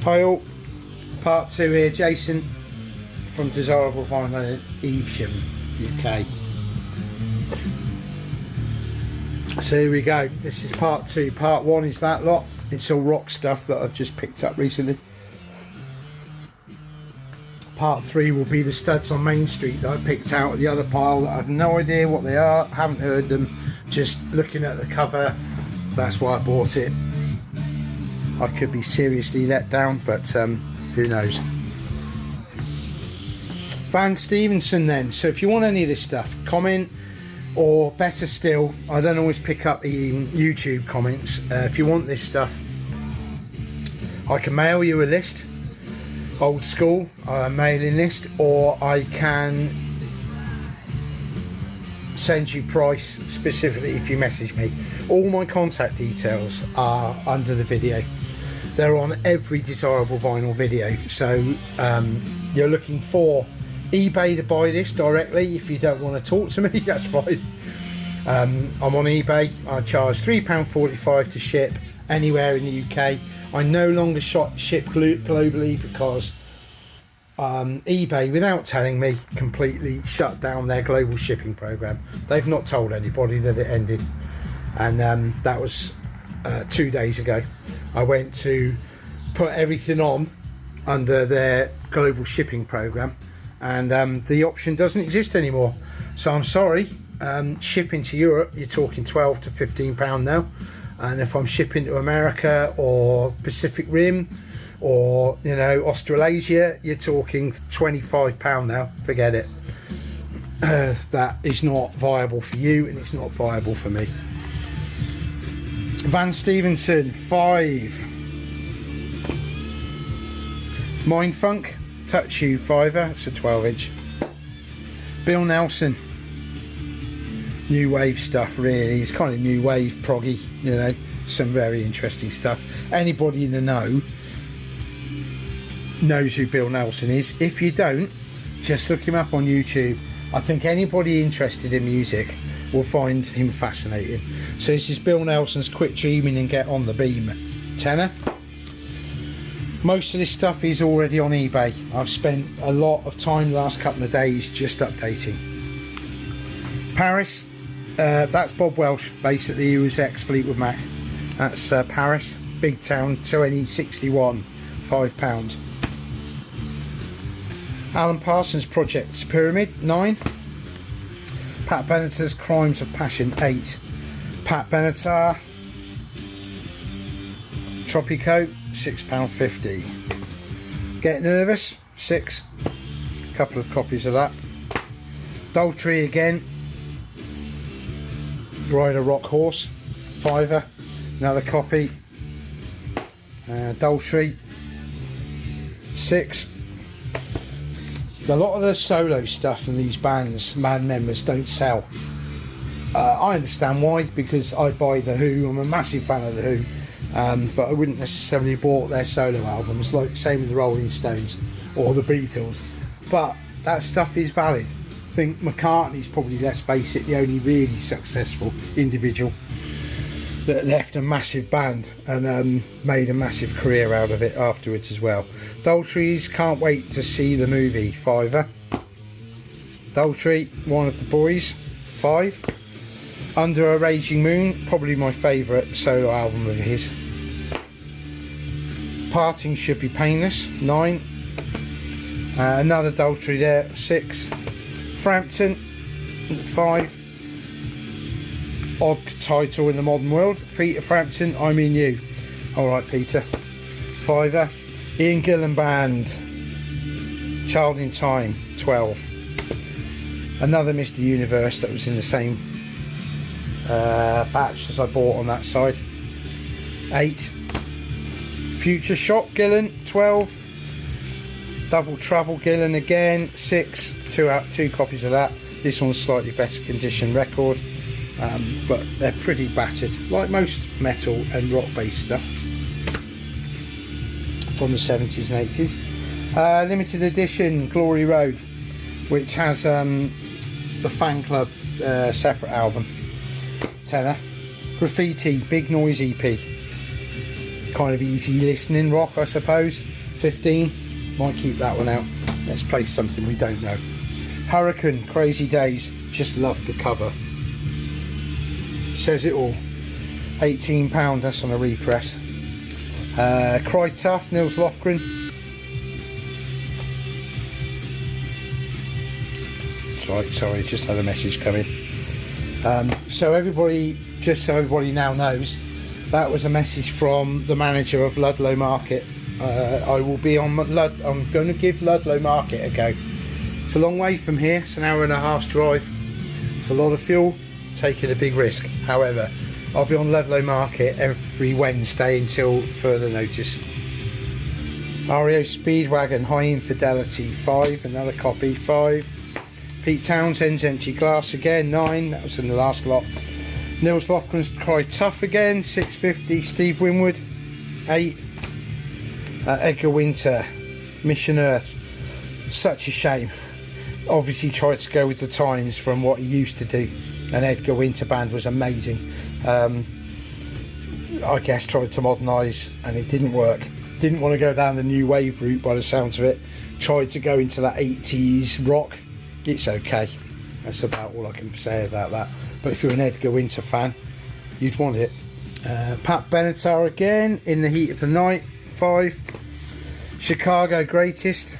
Hi all, part 2 here, Jason from Desirable Vinyl in Evesham, UK. So here we go, this is part 2. Part 1 is that lot, it's all rock stuff that I've just picked up recently. Part 3 will be the studs on Main Street that I picked out of the other pile that I have no idea what they are, haven't heard them, just looking at the cover, that's why I bought it. I could be seriously let down, but who knows. Van Stevenson then, so if you want any of this stuff, comment, or better still, I don't always pick up the YouTube comments. If you want this stuff, I can mail you a list, old school mailing list, or I can send you price specifically if you message me. All my contact details are under the video. They're on every Desirable Vinyl video, so you're looking for eBay to buy this directly. If you don't want to talk to me, that's fine. I'm on eBay. I charge £3.45 to ship anywhere in the UK. I no longer ship globally because eBay, without telling me, completely shut down their global shipping program. They've not told anybody that it ended, and that was 2 days ago. I went to put everything on under their global shipping program, and the option doesn't exist anymore. So I'm sorry, shipping to Europe, you're talking £12 to £15 now, and if I'm shipping to America or Pacific Rim or, you know, Australasia, you're talking £25 now. Forget it. That is not viable for you, and it's not viable for me. Van Stevenson 5 Mindfunk Touch You 5er, it's a 12-inch. Bill Nelson, new wave stuff, really. It's kind of new wave proggy, you know, some very interesting stuff. Anybody in the know knows who Bill Nelson is. If you don't, just look him up on YouTube. I think anybody interested in music will find him fascinating. So this is Bill Nelson's Quit Dreaming and Get on the Beam tenor. Most of this stuff is already on eBay. I've spent a lot of time the last couple of days just updating. Paris, that's Bob Welsh, basically, who was ex Fleetwood Mac. That's Paris, Big Town 2NE61, £5. Alan Parsons Project's Pyramid 9. Pat Benatar's Crimes of Passion 8. Pat Benatar Tropico £6.50. Get Nervous 6. Couple of copies of that. Daltrey again, Ride a Rock Horse £5. Another copy. Daltrey 6. A lot of the solo stuff from these bands, band members, don't sell. I understand why, because I buy The Who, I'm a massive fan of The Who, but I wouldn't necessarily bought their solo albums, like the same with the Rolling Stones or the Beatles. But that stuff is valid. I think McCartney's probably, let's face it, the only really successful individual that left a massive band and made a massive career out of it afterwards as well. Daltrey's Can't Wait to See the Movie £5. Daltrey, One of the Boys 5. Under a Raging Moon, probably my favourite solo album of his. Parting Should Be Painless 9. Another Daltrey there 6. Frampton 5. Odd title in the modern world. Peter Frampton, I Mean You. Alright, Peter. £5. Ian Gillan Band, Child in Time 12. Another Mr. Universe that was in the same batch as I bought on that side. 8. Future Shock Gillan 12. Double Trouble Gillan again 6. Two copies of that. This one's slightly better condition record. But they're pretty battered, like most metal and rock based stuff from the 70s and 80s. Limited edition Glory Road, which has the Fan Club separate album. Tenner. Graffiti Big Noise EP kind of easy listening rock, I suppose. 15, might keep that one out. Let's play something we don't know. Hurricane, Crazy Days, just love the cover. Says it all. £18, that's on a repress. Cry Tough, Nils Lofgren. Sorry, just had a message come in. So everybody, just so everybody now knows, that was a message from the manager of Ludlow Market. I will be on I'm going to give Ludlow Market a go. It's a long way from here, it's an hour and a half's drive. It's a lot of fuel, taking a big risk. However, I'll be on Ludlow Market every Wednesday until further notice. REO Speedwagon, High Infidelity, 5, another copy, 5. Pete Townsend's Empty Glass again, 9, that was in the last lot. Nils Lofgren's Cry Tough again, 650. Steve Winwood, 8. Edgar Winter, Mission Earth, such a shame. Obviously tried to go with the times from what he used to do, and Edgar Winter band was amazing. I guess tried to modernise and it didn't work. Didn't want to go down the new wave route by the sounds of it. Tried to go into that 80s rock. It's okay, that's about all I can say about that. But if you're an Edgar Winter fan, you'd want it. Pat Benatar again, In the Heat of the Night, 5. Chicago Greatest,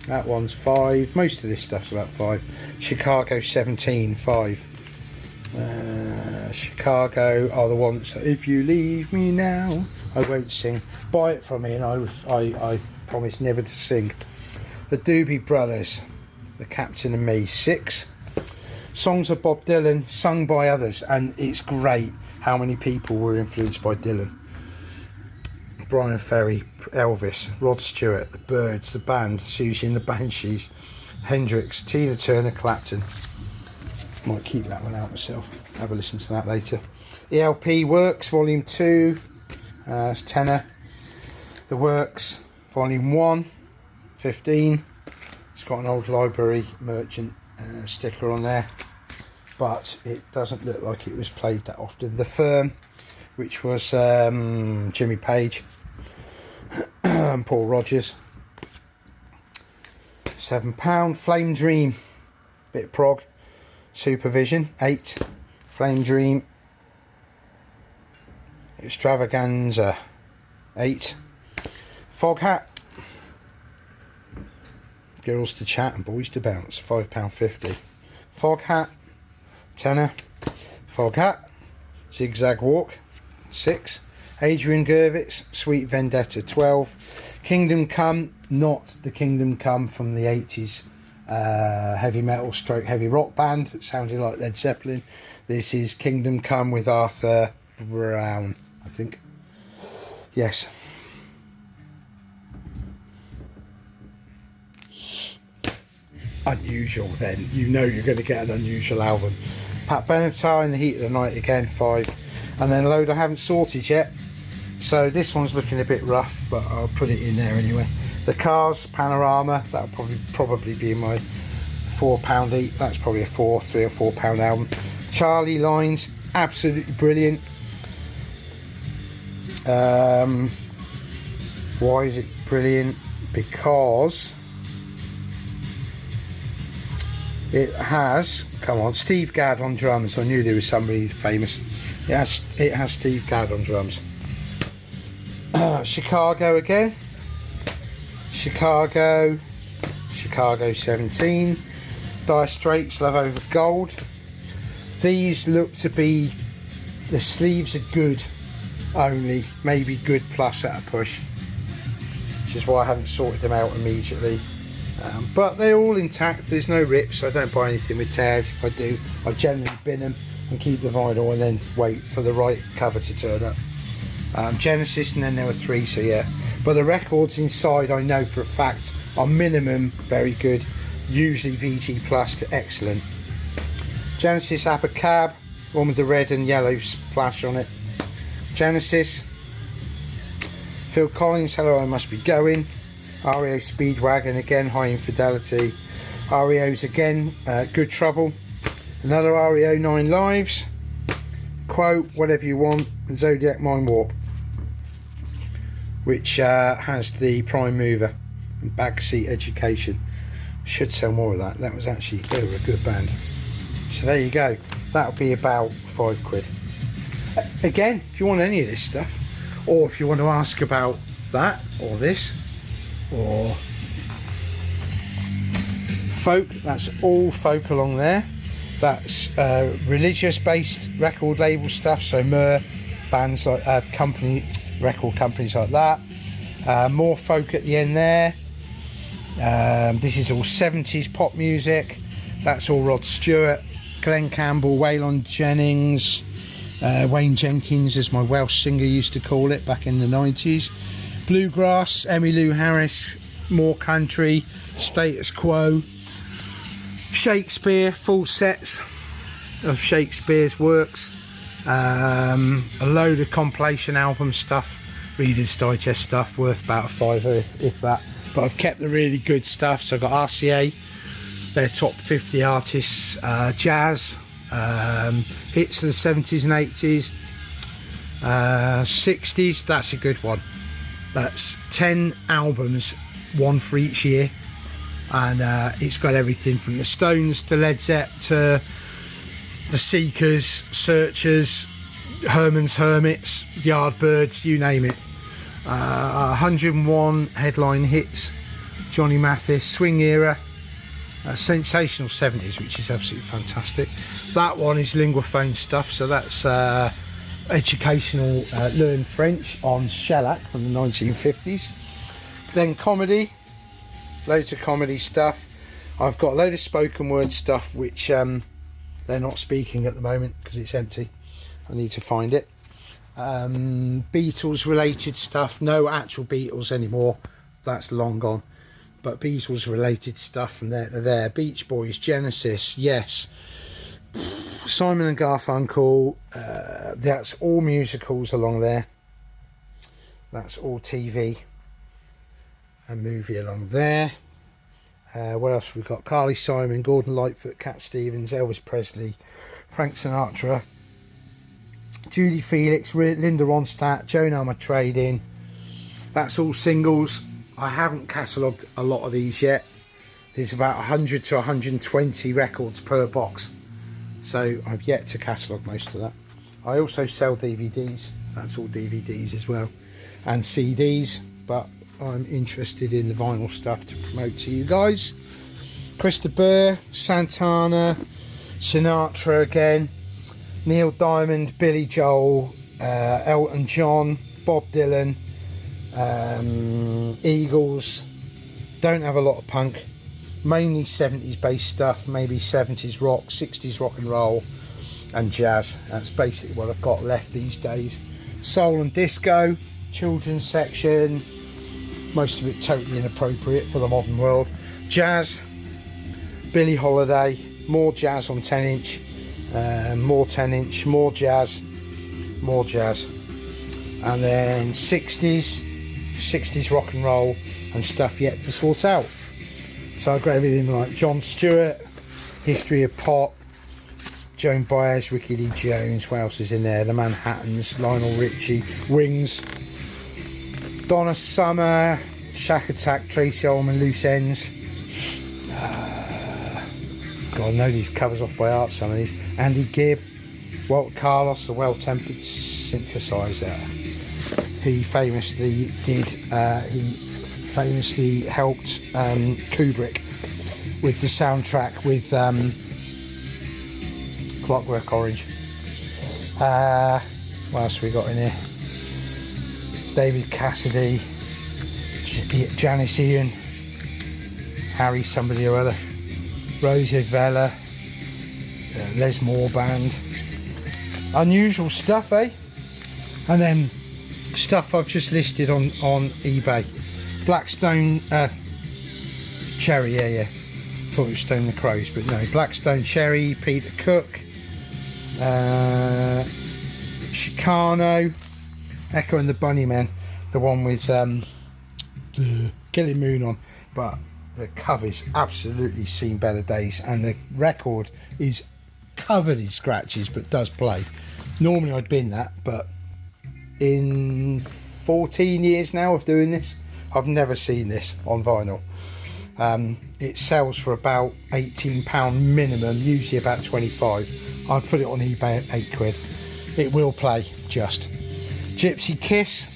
that one's 5. Most of this stuff's about 5. Chicago 17, 5. Chicago are the ones that If You Leave Me Now, I won't sing. Buy it from me and I promise never to sing. The Doobie Brothers, The Captain and Me, 6. Songs of Bob Dylan sung by others, and it's great how many people were influenced by Dylan. Brian Ferry, Elvis, Rod Stewart, The Byrds, The Band, Susie and the Banshees, Hendrix, Tina Turner, Clapton. Might keep that one out myself, have a listen to that later. ELP Works, Volume 2, it's tenner. The Works, Volume 1, 15. It's got an old library merchant sticker on there, but it doesn't look like it was played that often. The Firm, which was Jimmy Page and Paul Rogers, £7. Flame Dream, bit of prog. Supervision, 8. Flame Dream Extravaganza, 8. Fog Hat, Girls to Chat and Boys to Bounce, £5.50. Fog Hat, tenner. Fog Hat, Zigzag Walk, 6. Adrian Gervitz, Sweet Vendetta, 12. Kingdom Come, not the Kingdom Come from the 80s heavy metal stroke heavy rock band that sounded like Led Zeppelin. This is Kingdom Come with Arthur Brown, I think. Yes. Unusual then. You know you're going to get an unusual album. Pat Benatar, In the Heat of the Night again, 5. And then a load I haven't sorted yet. So this one's looking a bit rough, but I'll put it in there anyway. The Cars, Panorama, that'll probably be my £4 each. That's probably a £3 or £4 album. Charlie Lines, absolutely brilliant. Why is it brilliant? Because it has, come on, Steve Gadd on drums. I knew there was somebody famous. It has Steve Gadd on drums. Chicago again. Chicago 17. Dire Straits, Love Over Gold. These look to be, the sleeves are good only, maybe good plus at a push, which is why I haven't sorted them out immediately. But they're all intact, there's no rips. I don't buy anything with tears. If I do, I generally bin them and keep the vinyl and then wait for the right cover to turn up. Genesis, and then there were 3, so yeah. But the records inside, I know for a fact, are minimum very good, usually VG plus to excellent. Genesis Abacab, one with the red and yellow splash on it. Genesis. Phil Collins, Hello I Must Be Going. REO Speedwagon again, High Infidelity. REO's again, Good Trouble. Another REO, 9 Lives. Quote, Whatever You Want. And Zodiac Mind Warp. which has the prime mover and backseat education. Should sell more of that. That was actually, they were a good band. So there you go. That'll be about £5. Again, if you want any of this stuff, or if you want to ask about that or this or folk, that's all folk along there. That's religious based record label stuff, so bands like record companies like that. More folk at the end there. This is all 70s pop music. That's all Rod Stewart, Glenn Campbell, Waylon Jennings, Wayne Jenkins, as my Welsh singer used to call it back in the 90s. Bluegrass, Emmylou Harris, more country, Status Quo, Shakespeare, full sets of Shakespeare's works, a load of compilation album stuff, Reader's Digest stuff, worth about a £5 if that. But I've kept the really good stuff. So I've got RCA, their top 50 artists, jazz, hits of the 70s and 80s, 60s. That's a good one. That's 10 albums, one for each year, and it's got everything from the Stones to Led Zepp to the Seekers, Searchers, Herman's Hermits, Yardbirds, you name it. 101 headline hits, Johnny Mathis, swing era, sensational 70s, which is absolutely fantastic. That one is linguaphone stuff, so that's educational, learn French on shellac from the 1950s. Then comedy, loads of comedy stuff. I've got a load of spoken word stuff which they're not speaking at the moment because it's empty. I need to find it. Beatles related stuff, no actual Beatles anymore, that's long gone, but Beatles related stuff from there to there. Beach Boys, Genesis, Yes, Simon and Garfunkel, that's all musicals along there, that's all TV and movie along there. What else have we got? Carly Simon, Gordon Lightfoot, Cat Stevens, Elvis Presley, Frank Sinatra, Judy Felix, Linda Ronstadt, Joan Armatrading. That's all singles. I haven't catalogued a lot of these yet. There's about 100 to 120 records per box, so I've yet to catalogue most of that. I also sell DVDs. That's all DVDs as well, and CDs, but I'm interested in the vinyl stuff to promote to you guys. Krista Burr, Santana, Sinatra again, Neil Diamond, Billy Joel, Elton John, Bob Dylan, Eagles. Don't have a lot of punk, mainly 70s based stuff, maybe 70s rock, 60s rock and roll and jazz. That's basically what I've got left these days. Soul and disco, children's section, most of it totally inappropriate for the modern world. Jazz, Billie Holiday, more jazz on 10-inch, more 10-inch, more jazz, and then 60s rock and roll and stuff yet to sort out. So I've got everything like Jon Stewart, History of Pop, Joan Baez, Ricky Lee Jones, what else is in there? The Manhattans, Lionel Richie, Wings, Donna Summer, Shack Attack, Tracy Ullman, Loose Ends. God, I know these covers off by heart, some of these. Andy Gibb, Walt Carlos, the well-tempered synthesizer. He famously helped Kubrick with the soundtrack with Clockwork Orange. What else we got in here? David Cassidy, Janice Ian, Harry somebody or other, Rosie Vella, Les Moore Band. Unusual stuff, eh? And then stuff I've just listed on eBay. Blackstone Cherry, yeah. Thought it was Stone the Crows, but no. Blackstone Cherry, Peter Cook, Chicano, Echo and the Bunnymen, the one with the Killing Moon on, but the cover's absolutely seen better days, and the record is covered in scratches but does play. Normally I'd bin that, but in 14 years now of doing this. I've never seen this on vinyl. It sells for about £18 minimum, usually about 25. I put it on eBay at £8. It will play just. Gypsy Kiss,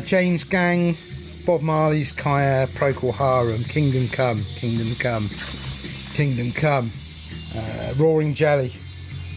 James Gang, Bob Marley's Kaya, Procol Harum, Kingdom Come, Kingdom Come, Kingdom Come, Roaring Jelly.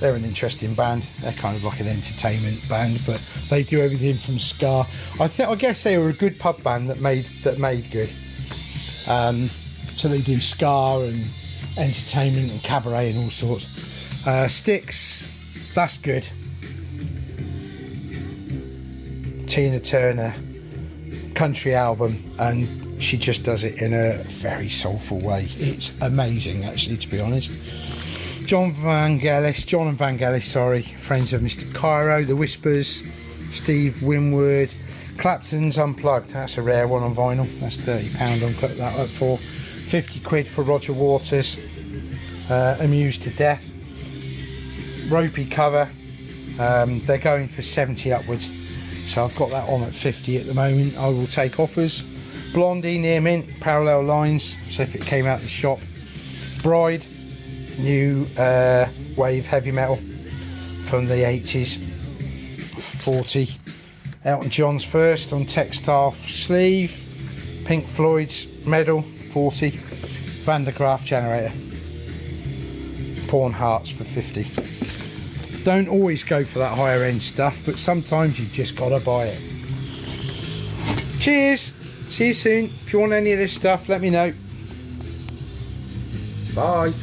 They're an interesting band. They're kind of like an entertainment band, but they do everything from ska. I guess they were a good pub band that made good. So they do ska and entertainment and cabaret and all sorts. Styx, that's good. Tina Turner, country album, and she just does it in a very soulful way. It's amazing, actually, to be honest. John and Vangelis, friends of Mr. Cairo, The Whispers, Steve Winwood, Clapton's Unplugged. That's a rare one on vinyl. That's £30 on cut that up for. 50 quid for Roger Waters, Amused to Death. Ropey cover. They're going for 70 upwards. So I've got that on at 50 at the moment. I will take offers. Blondie, Near Mint, Parallel Lines. So if it came out the shop. Bride, new wave heavy metal from the 80s. 40. Elton John's First on textile sleeve. Pink Floyd's Medal, 40. Van der Graaf Generator. Porn Hearts for 50. Don't always go for that higher end stuff, but sometimes you've just got to buy it. Cheers. See you soon. If you want any of this stuff, let me know. Bye.